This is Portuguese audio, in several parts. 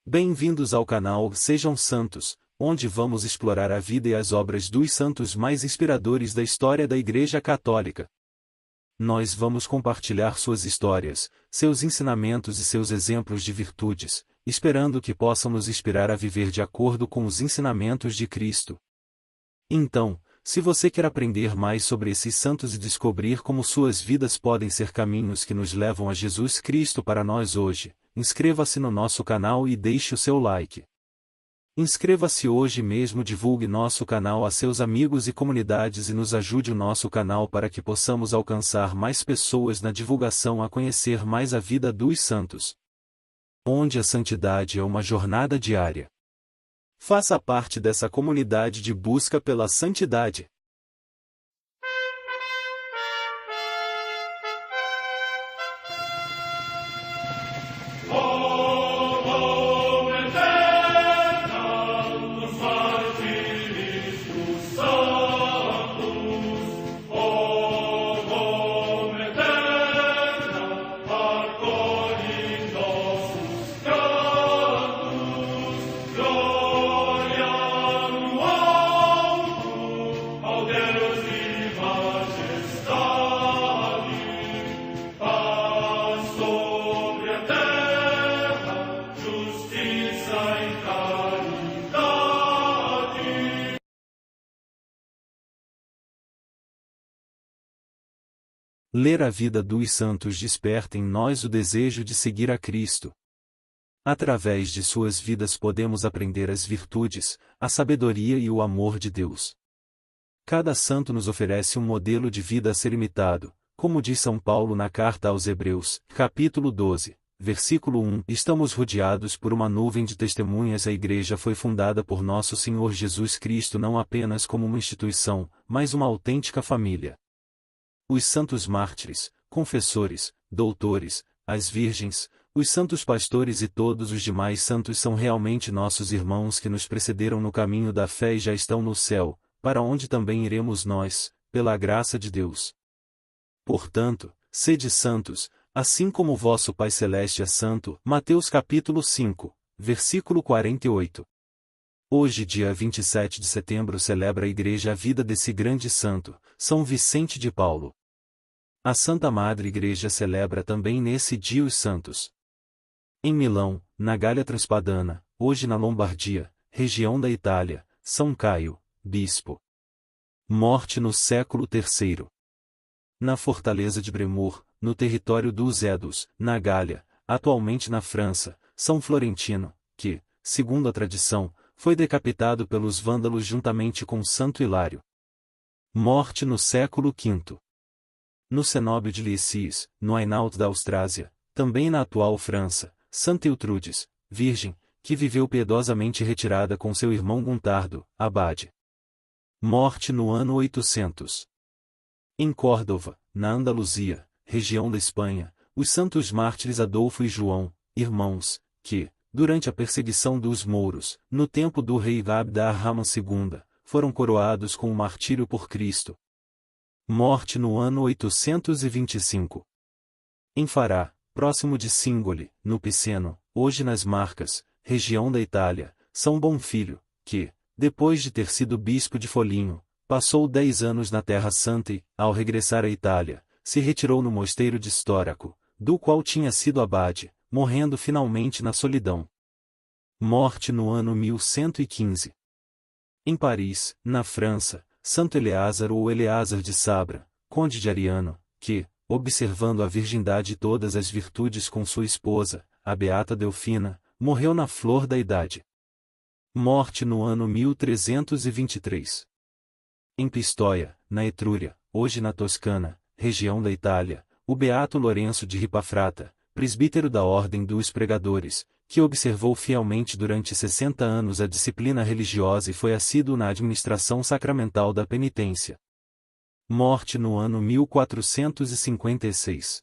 Bem-vindos ao canal Sejam Santos, onde vamos explorar a vida e as obras dos santos mais inspiradores da história da Igreja Católica. Nós vamos compartilhar suas histórias, seus ensinamentos e seus exemplos de virtudes, esperando que possam nos inspirar a viver de acordo com os ensinamentos de Cristo. Então, se você quer aprender mais sobre esses santos e descobrir como suas vidas podem ser caminhos que nos levam a Jesus Cristo para nós hoje, inscreva-se no nosso canal e deixe o seu like. Inscreva-se hoje mesmo, divulgue nosso canal a seus amigos e comunidades e nos ajude o nosso canal para que possamos alcançar mais pessoas na divulgação a conhecer mais a vida dos santos. Onde a santidade é uma jornada diária. Faça parte dessa comunidade de busca pela santidade. Ler a vida dos santos desperta em nós o desejo de seguir a Cristo. Através de suas vidas podemos aprender as virtudes, a sabedoria e o amor de Deus. Cada santo nos oferece um modelo de vida a ser imitado, como diz São Paulo na carta aos Hebreus, capítulo 12, versículo 1. Estamos rodeados por uma nuvem de testemunhas. A Igreja foi fundada por nosso Senhor Jesus Cristo não apenas como uma instituição, mas uma autêntica família. Os santos mártires, confessores, doutores, as virgens, os santos pastores e todos os demais santos são realmente nossos irmãos que nos precederam no caminho da fé e já estão no céu, para onde também iremos nós, pela graça de Deus. Portanto, sede santos, assim como o vosso Pai Celeste é santo. Mateus capítulo 5, versículo 48. Hoje, dia 27 de setembro, celebra a Igreja a vida desse grande santo, São Vicente de Paulo. A Santa Madre Igreja celebra também nesse dia os santos. Em Milão, na Gália Transpadana, hoje na Lombardia, região da Itália, São Caio, bispo. Morte no século III. Na fortaleza de Bremur, no território dos Édos, na Gália, atualmente na França, São Florentino, que, segundo a tradição, foi decapitado pelos vândalos juntamente com Santo Hilário. Morte no século V. No cenóbio de Lissies, no Hainaut da Austrásia, também na atual França, Santa Iltrudes, virgem, que viveu piedosamente retirada com seu irmão Guntardo, abade. Morte no ano 800. Em Córdoba, na Andaluzia, região da Espanha, os santos mártires Adolfo e João, irmãos, que, durante a perseguição dos mouros, no tempo do rei Abd ar-Rahman II, foram coroados com o martírio por Cristo. Morte no ano 825. Em Fará, próximo de Singoli, no Piceno, hoje nas Marcas, região da Itália, São Bonfilho, que, depois de ter sido bispo de Foligno, passou 10 anos na Terra Santa e, ao regressar à Itália, se retirou no mosteiro de Storaco, do qual tinha sido abade, morrendo finalmente na solidão. Morte no ano 1115. Em Paris, na França, Santo Eleázar ou Eleázar de Sabra, conde de Ariano, que, observando a virgindade e todas as virtudes com sua esposa, a beata Delfina, morreu na flor da idade. Morte no ano 1323. Em Pistoia, na Etrúria, hoje na Toscana, região da Itália, o beato Lourenço de Ripafrata, presbítero da Ordem dos Pregadores, que observou fielmente durante 60 anos a disciplina religiosa e foi assíduo na administração sacramental da penitência. Morte no ano 1456.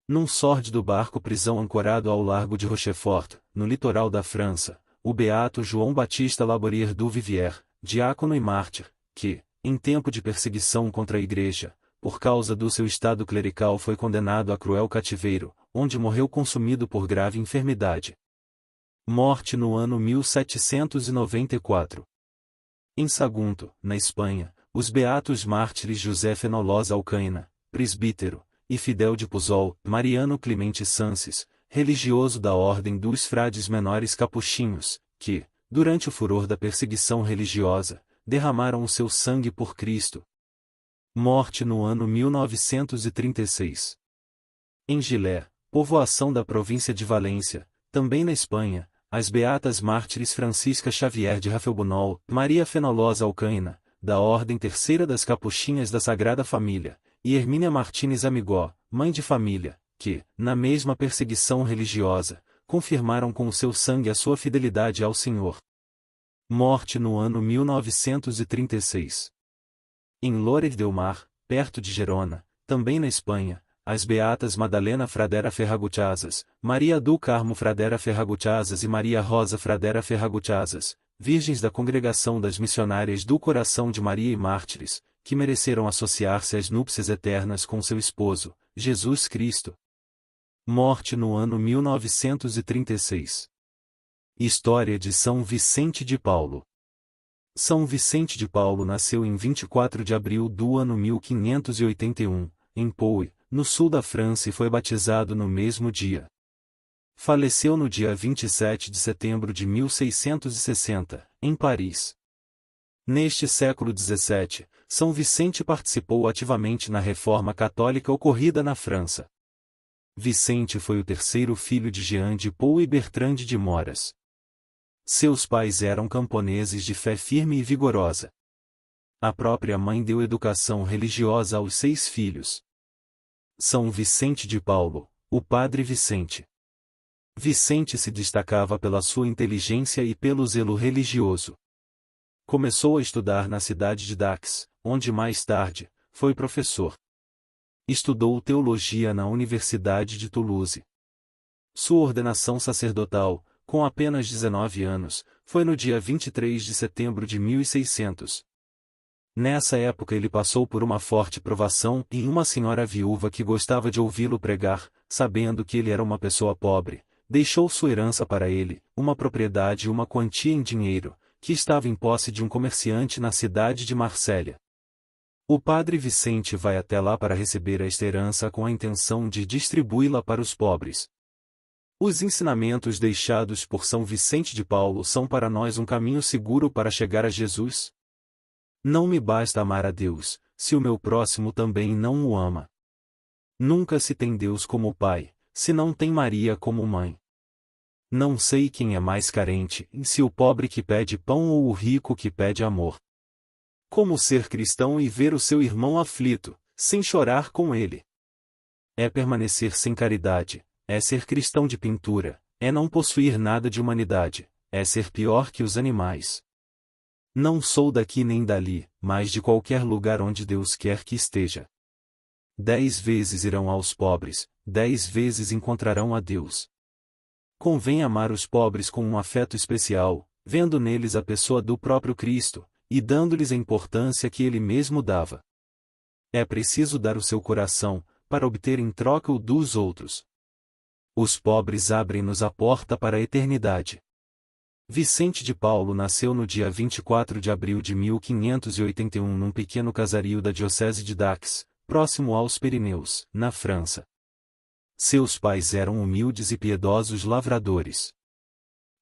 Num sórdido barco-prisão ancorado ao largo de Rochefort, no litoral da França, o beato João Batista Labourier du Vivier, diácono e mártir, que, em tempo de perseguição contra a Igreja, por causa do seu estado clerical foi condenado a cruel cativeiro, onde morreu consumido por grave enfermidade. Morte no ano 1794. Em Sagunto, na Espanha, os beatos mártires José Fenolós Alcaina, presbítero, e Fidel de Puzol, Mariano Clemente Sances, religioso da Ordem dos Frades Menores Capuchinhos, que, durante o furor da perseguição religiosa, derramaram o seu sangue por Cristo. Morte no ano 1936. Em Gilé, povoação da província de Valência, também na Espanha, as beatas mártires Francisca Xavier de Rafelbunol, Maria Fenolós Alcaina, da Ordem Terceira das Capuchinhas da Sagrada Família, e Hermínia Martínez Amigó, mãe de família, que, na mesma perseguição religiosa, confirmaram com o seu sangue a sua fidelidade ao Senhor. Morte no ano 1936. Em Lloret del Mar, perto de Gerona, também na Espanha, as beatas Madalena Fradera Ferraguchazas, Maria do Carmo Fradera Ferraguchazas e Maria Rosa Fradera Ferraguchazas, virgens da Congregação das Missionárias do Coração de Maria e mártires, que mereceram associar-se às núpcias eternas com seu esposo, Jesus Cristo. Morte no ano 1936. História de São Vicente de Paulo. São Vicente de Paulo nasceu em 24 de abril do ano 1581, em Pau, no sul da França, e foi batizado no mesmo dia. Faleceu no dia 27 de setembro de 1660, em Paris. Neste século XVII, São Vicente participou ativamente na reforma católica ocorrida na França. Vicente foi o terceiro filho de Jean de Pau e Bertrande de Moras. Seus pais eram camponeses de fé firme e vigorosa. A própria mãe deu educação religiosa aos 6 filhos. São Vicente de Paulo, o Padre Vicente. Vicente se destacava pela sua inteligência e pelo zelo religioso. Começou a estudar na cidade de Dax, onde mais tarde, foi professor. Estudou teologia na Universidade de Toulouse. Sua ordenação sacerdotal, com apenas 19 anos, foi no dia 23 de setembro de 1600. Nessa época ele passou por uma forte provação e uma senhora viúva que gostava de ouvi-lo pregar, sabendo que ele era uma pessoa pobre, deixou sua herança para ele, uma propriedade e uma quantia em dinheiro, que estava em posse de um comerciante na cidade de Marsella. O padre Vicente vai até lá para receber esta herança com a intenção de distribuí-la para os pobres. Os ensinamentos deixados por São Vicente de Paulo são para nós um caminho seguro para chegar a Jesus. Não me basta amar a Deus, se o meu próximo também não o ama. Nunca se tem Deus como Pai, se não tem Maria como mãe. Não sei quem é mais carente, se o pobre que pede pão ou o rico que pede amor. Como ser cristão e ver o seu irmão aflito, sem chorar com ele? É permanecer sem caridade, é ser cristão de pintura, é não possuir nada de humanidade, é ser pior que os animais. Não sou daqui nem dali, mas de qualquer lugar onde Deus quer que esteja. 10 vezes irão aos pobres, 10 vezes encontrarão a Deus. Convém amar os pobres com um afeto especial, vendo neles a pessoa do próprio Cristo, e dando-lhes a importância que ele mesmo dava. É preciso dar o seu coração, para obter em troca o dos outros. Os pobres abrem-nos a porta para a eternidade. Vicente de Paulo nasceu no dia 24 de abril de 1581 num pequeno casario da diocese de Dax, próximo aos Pirineus, na França. Seus pais eram humildes e piedosos lavradores.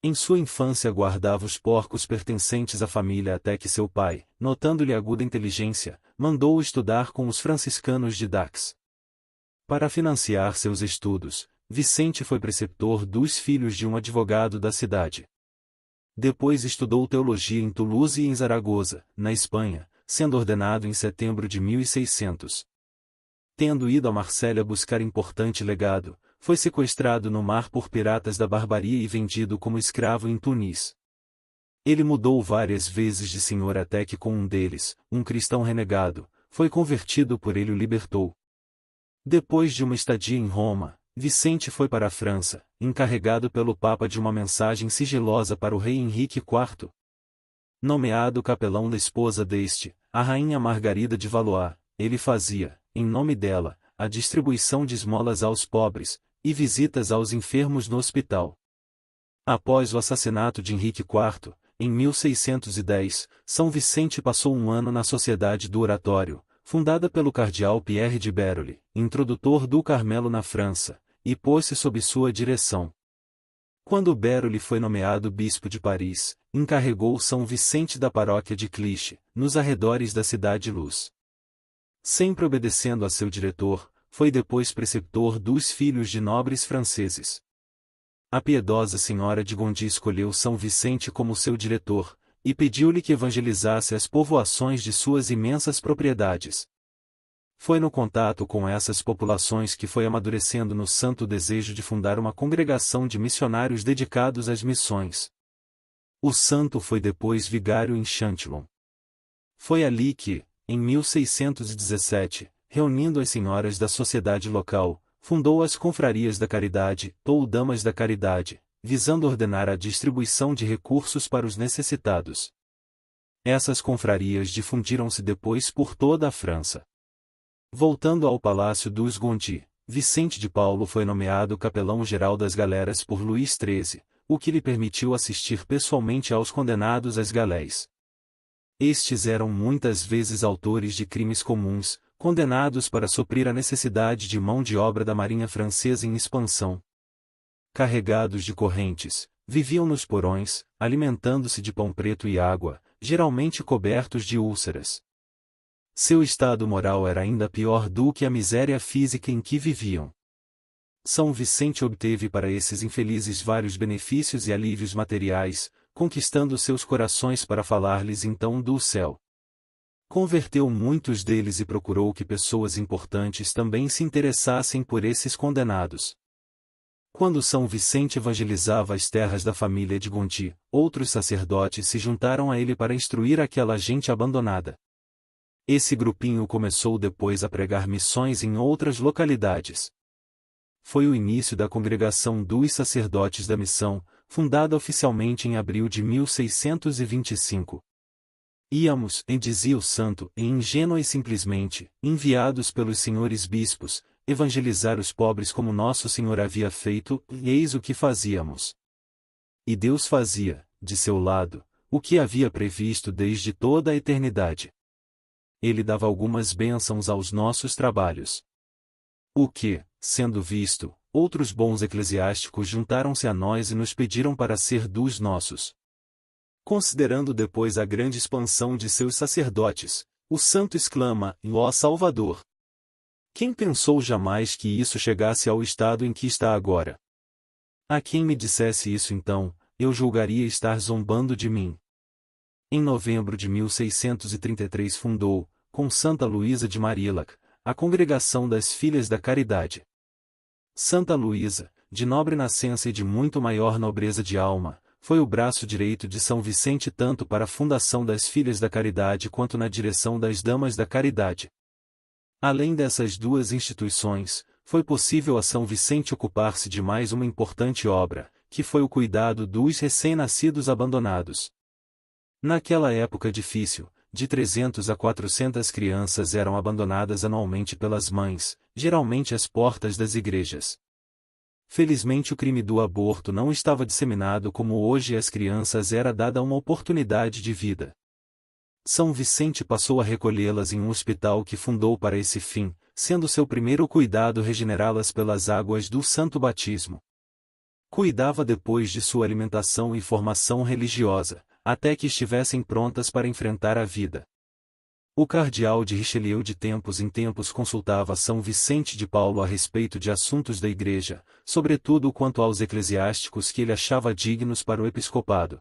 Em sua infância guardava os porcos pertencentes à família até que seu pai, notando-lhe aguda inteligência, mandou-o estudar com os franciscanos de Dax. Para financiar seus estudos, Vicente foi preceptor dos filhos de um advogado da cidade. Depois estudou teologia em Toulouse e em Zaragoza, na Espanha, sendo ordenado em setembro de 1600. Tendo ido a Marsella buscar importante legado, foi sequestrado no mar por piratas da barbaria e vendido como escravo em Tunis. Ele mudou várias vezes de senhor até que com um deles, um cristão renegado, foi convertido por ele e o libertou. Depois de uma estadia em Roma, Vicente foi para a França, encarregado pelo Papa de uma mensagem sigilosa para o rei Henrique IV. Nomeado capelão da esposa deste, a rainha Margarida de Valois, ele fazia, em nome dela, a distribuição de esmolas aos pobres, e visitas aos enfermos no hospital. Após o assassinato de Henrique IV, em 1610, São Vicente passou um ano na Sociedade do Oratório, fundada pelo cardeal Pierre de Berulle, introdutor do Carmelo na França, e pôs-se sob sua direção. Quando Berulle foi nomeado bispo de Paris, encarregou São Vicente da paróquia de Clichy, nos arredores da Cidade Luz. Sempre obedecendo a seu diretor, foi depois preceptor dos filhos de nobres franceses. A piedosa senhora de Gondi escolheu São Vicente como seu diretor, e pediu-lhe que evangelizasse as povoações de suas imensas propriedades. Foi no contato com essas populações que foi amadurecendo no santo desejo de fundar uma congregação de missionários dedicados às missões. O santo foi depois vigário em Châtillon. Foi ali que, em 1617, reunindo as senhoras da sociedade local, fundou as Confrarias da Caridade, ou Damas da Caridade, visando ordenar a distribuição de recursos para os necessitados. Essas confrarias difundiram-se depois por toda a França. Voltando ao Palácio dos Gondi, Vicente de Paulo foi nomeado capelão-geral das galeras por Luís XIII, o que lhe permitiu assistir pessoalmente aos condenados às galés. Estes eram muitas vezes autores de crimes comuns, condenados para suprir a necessidade de mão de obra da marinha francesa em expansão. Carregados de correntes, viviam nos porões, alimentando-se de pão preto e água, geralmente cobertos de úlceras. Seu estado moral era ainda pior do que a miséria física em que viviam. São Vicente obteve para esses infelizes vários benefícios e alívios materiais, conquistando seus corações para falar-lhes então do céu. Converteu muitos deles e procurou que pessoas importantes também se interessassem por esses condenados. Quando São Vicente evangelizava as terras da família de Gondi, outros sacerdotes se juntaram a ele para instruir aquela gente abandonada. Esse grupinho começou depois a pregar missões em outras localidades. Foi o início da Congregação dos Sacerdotes da Missão, fundada oficialmente em abril de 1625. Íamos, dizia o santo, ingênua e simplesmente, enviados pelos senhores bispos, evangelizar os pobres como Nosso Senhor havia feito, e eis o que fazíamos. E Deus fazia, de seu lado, o que havia previsto desde toda a eternidade. Ele dava algumas bênçãos aos nossos trabalhos. O que, sendo visto, outros bons eclesiásticos juntaram-se a nós e nos pediram para ser dos nossos. Considerando depois a grande expansão de seus sacerdotes, o santo exclama, ó Salvador! Quem pensou jamais que isso chegasse ao estado em que está agora? A quem me dissesse isso então, eu julgaria estar zombando de mim. Em novembro de 1633 fundou, com Santa Luísa de Marillac, a Congregação das Filhas da Caridade. Santa Luísa, de nobre nascença e de muito maior nobreza de alma, foi o braço direito de São Vicente tanto para a fundação das Filhas da Caridade quanto na direção das Damas da Caridade. Além dessas duas instituições, foi possível a São Vicente ocupar-se de mais uma importante obra, que foi o cuidado dos recém-nascidos abandonados. Naquela época difícil, de 300 a 400 crianças eram abandonadas anualmente pelas mães, geralmente às portas das igrejas. Felizmente o crime do aborto não estava disseminado como hoje e às crianças era dada uma oportunidade de vida. São Vicente passou a recolhê-las em um hospital que fundou para esse fim, sendo seu primeiro cuidado regenerá-las pelas águas do Santo Batismo. Cuidava depois de sua alimentação e formação religiosa, até que estivessem prontas para enfrentar a vida. O cardeal de Richelieu de tempos em tempos consultava São Vicente de Paulo a respeito de assuntos da igreja, sobretudo quanto aos eclesiásticos que ele achava dignos para o episcopado.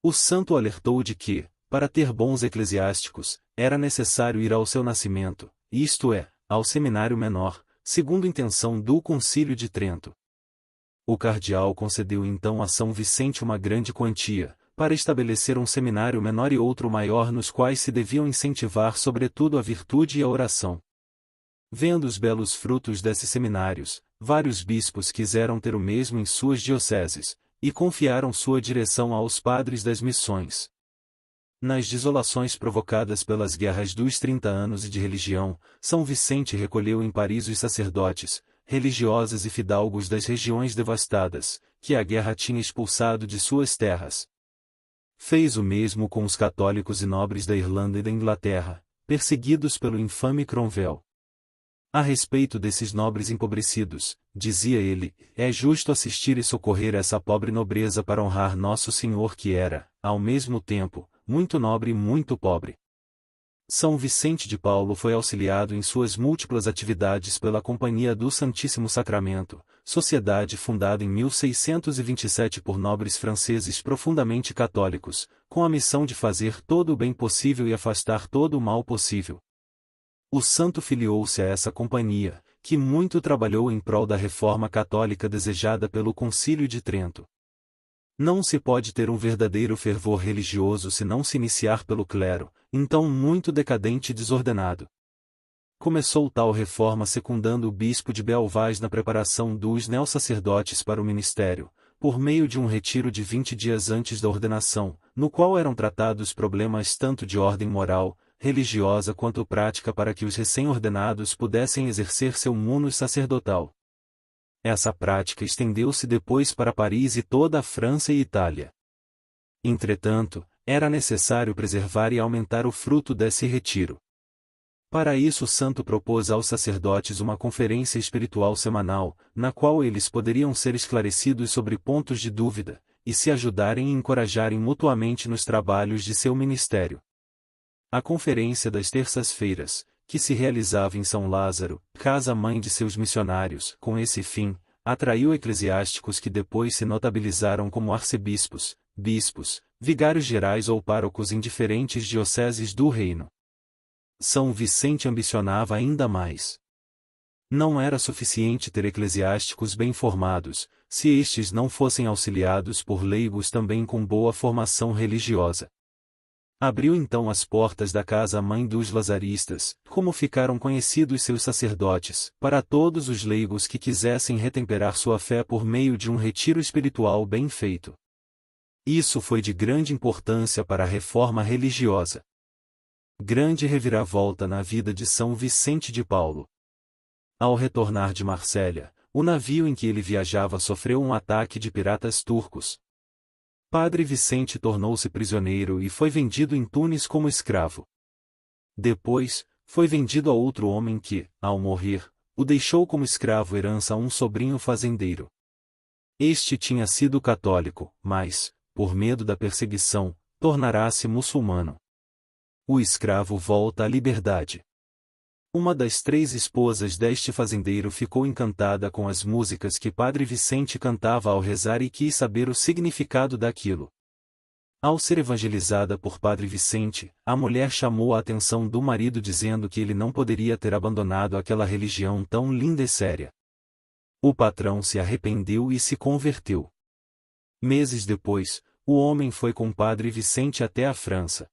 O santo alertou de que, para ter bons eclesiásticos, era necessário ir ao seu nascimento, isto é, ao seminário menor, segundo intenção do Concílio de Trento. O cardeal concedeu então a São Vicente uma grande quantia, para estabelecer um seminário menor e outro maior nos quais se deviam incentivar sobretudo a virtude e a oração. Vendo os belos frutos desses seminários, vários bispos quiseram ter o mesmo em suas dioceses, e confiaram sua direção aos padres das missões. Nas desolações provocadas pelas guerras dos 30 anos e de religião, São Vicente recolheu em Paris os sacerdotes, religiosas e fidalgos das regiões devastadas, que a guerra tinha expulsado de suas terras. Fez o mesmo com os católicos e nobres da Irlanda e da Inglaterra, perseguidos pelo infame Cromwell. A respeito desses nobres empobrecidos, dizia ele, é justo assistir e socorrer essa pobre nobreza para honrar Nosso Senhor que era, ao mesmo tempo, muito nobre e muito pobre. São Vicente de Paulo foi auxiliado em suas múltiplas atividades pela Companhia do Santíssimo Sacramento, sociedade fundada em 1627 por nobres franceses profundamente católicos, com a missão de fazer todo o bem possível e afastar todo o mal possível. O santo filiou-se a essa companhia, que muito trabalhou em prol da reforma católica desejada pelo Concílio de Trento. Não se pode ter um verdadeiro fervor religioso se não se iniciar pelo clero, então muito decadente e desordenado. Começou tal reforma secundando o bispo de Belvais na preparação dos neossacerdotes para o ministério, por meio de um retiro de 20 dias antes da ordenação, no qual eram tratados problemas tanto de ordem moral, religiosa quanto prática para que os recém-ordenados pudessem exercer seu munus sacerdotal. Essa prática estendeu-se depois para Paris e toda a França e Itália. Entretanto, era necessário preservar e aumentar o fruto desse retiro. Para isso o santo propôs aos sacerdotes uma conferência espiritual semanal, na qual eles poderiam ser esclarecidos sobre pontos de dúvida, e se ajudarem e encorajarem mutuamente nos trabalhos de seu ministério. A conferência das terças-feiras, que se realizava em São Lázaro, casa-mãe de seus missionários, com esse fim, atraiu eclesiásticos que depois se notabilizaram como arcebispos, bispos, vigários gerais ou párocos em diferentes dioceses do reino. São Vicente ambicionava ainda mais. Não era suficiente ter eclesiásticos bem formados, se estes não fossem auxiliados por leigos também com boa formação religiosa. Abriu então as portas da casa-mãe dos lazaristas, como ficaram conhecidos seus sacerdotes, para todos os leigos que quisessem retemperar sua fé por meio de um retiro espiritual bem feito. Isso foi de grande importância para a reforma religiosa. Grande reviravolta na vida de São Vicente de Paulo. Ao retornar de Marsella, o navio em que ele viajava sofreu um ataque de piratas turcos. Padre Vicente tornou-se prisioneiro e foi vendido em Tunis como escravo. Depois, foi vendido a outro homem que, ao morrer, o deixou como escravo herança a um sobrinho fazendeiro. Este tinha sido católico, mas, por medo da perseguição, tornará-se muçulmano. O escravo volta à liberdade. Uma das 3 esposas deste fazendeiro ficou encantada com as músicas que Padre Vicente cantava ao rezar e quis saber o significado daquilo. Ao ser evangelizada por Padre Vicente, a mulher chamou a atenção do marido dizendo que ele não poderia ter abandonado aquela religião tão linda e séria. O patrão se arrependeu e se converteu. Meses depois, o homem foi com Padre Vicente até a França.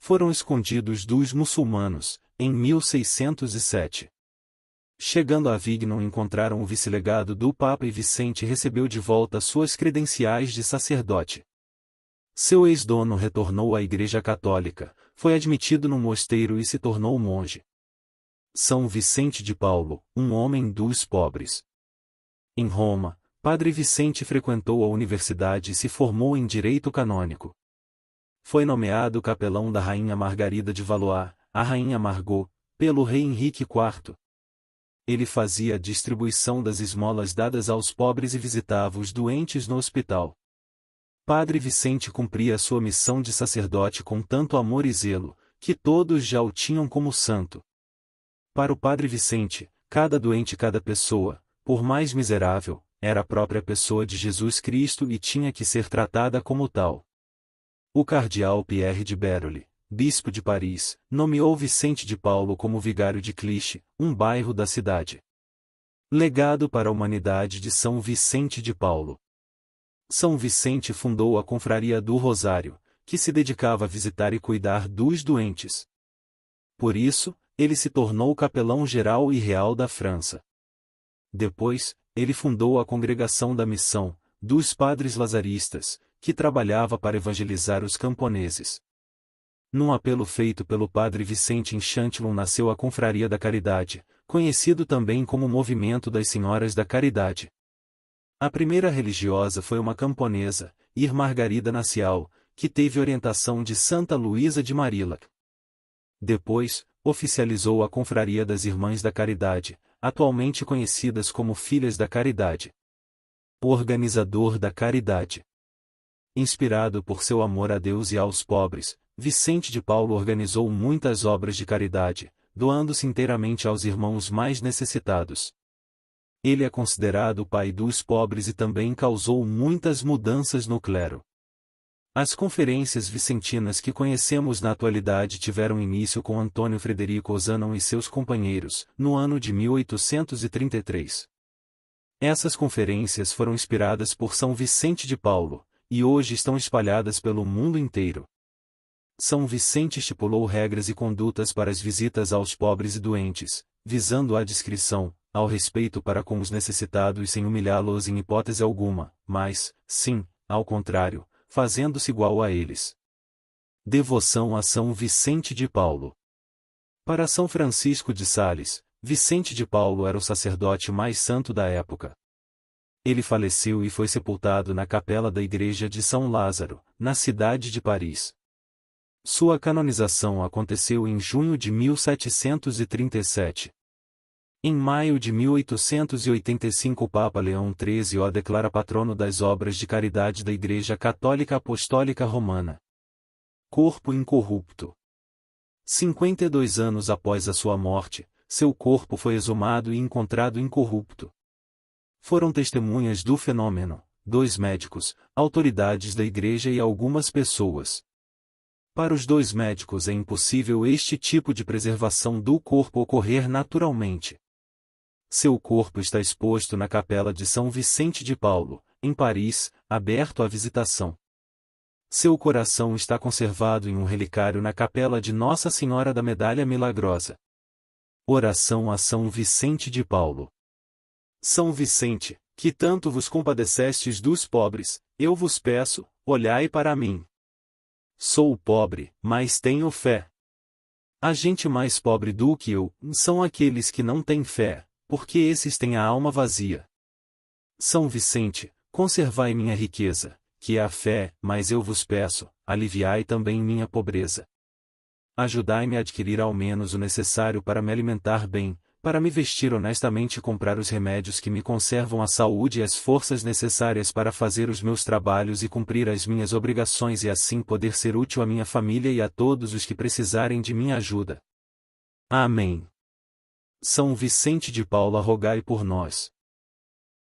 Foram escondidos dos muçulmanos, em 1607. Chegando a Avignon encontraram o vice-legado do Papa e Vicente recebeu de volta suas credenciais de sacerdote. Seu ex-dono retornou à Igreja Católica, foi admitido num mosteiro e se tornou monge. São Vicente de Paulo, um homem dos pobres. Em Roma, Padre Vicente frequentou a universidade e se formou em direito canônico. Foi nomeado capelão da Rainha Margarida de Valois, a Rainha Margot, pelo rei Henrique IV. Ele fazia a distribuição das esmolas dadas aos pobres e visitava os doentes no hospital. Padre Vicente cumpria a sua missão de sacerdote com tanto amor e zelo, que todos já o tinham como santo. Para o Padre Vicente, cada doente e cada pessoa, por mais miserável, era a própria pessoa de Jesus Cristo e tinha que ser tratada como tal. O cardeal Pierre de Berolles, bispo de Paris, nomeou Vicente de Paulo como vigário de Clichy, um bairro da cidade. Legado para a humanidade de São Vicente de Paulo. São Vicente fundou a Confraria do Rosário, que se dedicava a visitar e cuidar dos doentes. Por isso, ele se tornou capelão geral e real da França. Depois, ele fundou a Congregação da Missão, dos Padres Lazaristas, que trabalhava para evangelizar os camponeses. Num apelo feito pelo Padre Vicente em Châtillon nasceu a Confraria da Caridade, conhecido também como Movimento das Senhoras da Caridade. A primeira religiosa foi uma camponesa, Ir Margarida Nacial, que teve orientação de Santa Luísa de Marillac. Depois, oficializou a Confraria das Irmãs da Caridade, atualmente conhecidas como Filhas da Caridade. Organizador da Caridade. Inspirado por seu amor a Deus e aos pobres, Vicente de Paulo organizou muitas obras de caridade, doando-se inteiramente aos irmãos mais necessitados. Ele é considerado o pai dos pobres e também causou muitas mudanças no clero. As conferências vicentinas que conhecemos na atualidade tiveram início com Antônio Frederico Ozanam e seus companheiros, no ano de 1833. Essas conferências foram inspiradas por São Vicente de Paulo, e hoje estão espalhadas pelo mundo inteiro. São Vicente estipulou regras e condutas para as visitas aos pobres e doentes, visando a discrição, ao respeito para com os necessitados sem humilhá-los em hipótese alguma, mas, sim, ao contrário, fazendo-se igual a eles. Devoção a São Vicente de Paulo. Para São Francisco de Sales, Vicente de Paulo era o sacerdote mais santo da época. Ele faleceu e foi sepultado na capela da Igreja de São Lázaro, na cidade de Paris. Sua canonização aconteceu em junho de 1737. Em maio de 1885 o Papa Leão XIII o declara patrono das obras de caridade da Igreja Católica Apostólica Romana. Corpo incorrupto. 52 anos após a sua morte, seu corpo foi exumado e encontrado incorrupto. Foram testemunhas do fenômeno 2 médicos, autoridades da Igreja e algumas pessoas. Para os 2 médicos é impossível este tipo de preservação do corpo ocorrer naturalmente. Seu corpo está exposto na capela de São Vicente de Paulo, em Paris, aberto à visitação. Seu coração está conservado em um relicário na capela de Nossa Senhora da Medalha Milagrosa. Oração a São Vicente de Paulo. São Vicente, que tanto vos compadecestes dos pobres, eu vos peço, olhai para mim. Sou pobre, mas tenho fé. A gente mais pobre do que eu, são aqueles que não têm fé, porque esses têm a alma vazia. São Vicente, conservai minha riqueza, que é a fé, mas eu vos peço, aliviai também minha pobreza. Ajudai-me a adquirir ao menos o necessário para me alimentar bem, para me vestir honestamente e comprar os remédios que me conservam a saúde e as forças necessárias para fazer os meus trabalhos e cumprir as minhas obrigações e assim poder ser útil à minha família e a todos os que precisarem de minha ajuda. Amém. São Vicente de Paulo, rogai por nós.